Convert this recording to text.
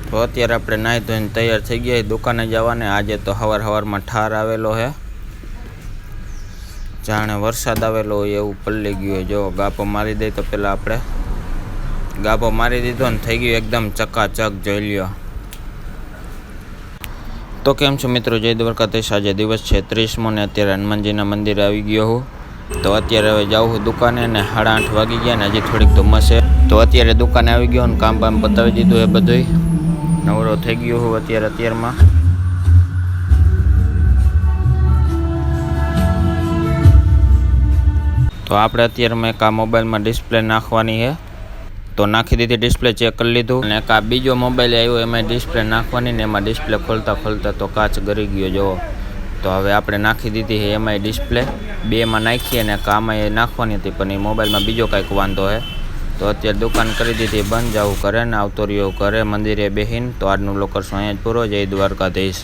તો અત્યારે આપણે નાહી ધોઈને તૈયાર થઈ ગયા દુકાને જવાને। આજે તો સવારમાં ઠાર આવેલો છે, જાણે વરસાદ આવેલો હોય એવું પલળી ગયું। જો ગાપો મારી દે તો પેલા આપણે ગાપો મારી દીધો ને થઈ ગયું એકદમ ચકાચક। જોઈ લ્યો। તો કેમ છો મિત્રો, જય દ્વારકાધીશ। આજે દિવસ છે 30મો ને અત્યારે હનુમાનજીના મંદિરે આવી ગયો હું। તો અત્યારે હવે જાઉં છું દુકાને ને 8:30 વાગી ગયા ને હજી થોડીક ધુમ્મસ છે। તો અત્યારે દુકાને આવી ગયો ને કામ બામ પતાવી દીધું એ બધુંય, નવરો થઈ ગયો હું અત્યારમાં। તો આપણે અત્યારમાં એક આ મોબાઈલમાં ડિસ્પ્લે નાખવાની છે, તો નાખી દીધી ડિસ્પ્લે, ચેક કરી લીધું। અને એક આ બીજો મોબાઈલ આવ્યો એમાં ડિસ્પ્લે નાખવાની ને એમાં ડિસ્પ્લે ખોલતા તો કાચ ગરી ગયો જુઓ। તો હવે આપણે નાખી દીધી છે એમાંય ડિસ્પ્લે, બેમાં નાખીએ ને આમાં નાખવાની હતી પણ એ મોબાઈલમાં બીજો કાંઈક વાંધો છે। તો અત્યારે દુકાન કરી દીધી બંધ, જવું કરે ને આવતો રહ્યો ઘરે મંદિરે બેહીને। તો આજનું બ્લોગ કરશું અહીંયા જ પૂરો। જય દ્વારકાધીશ।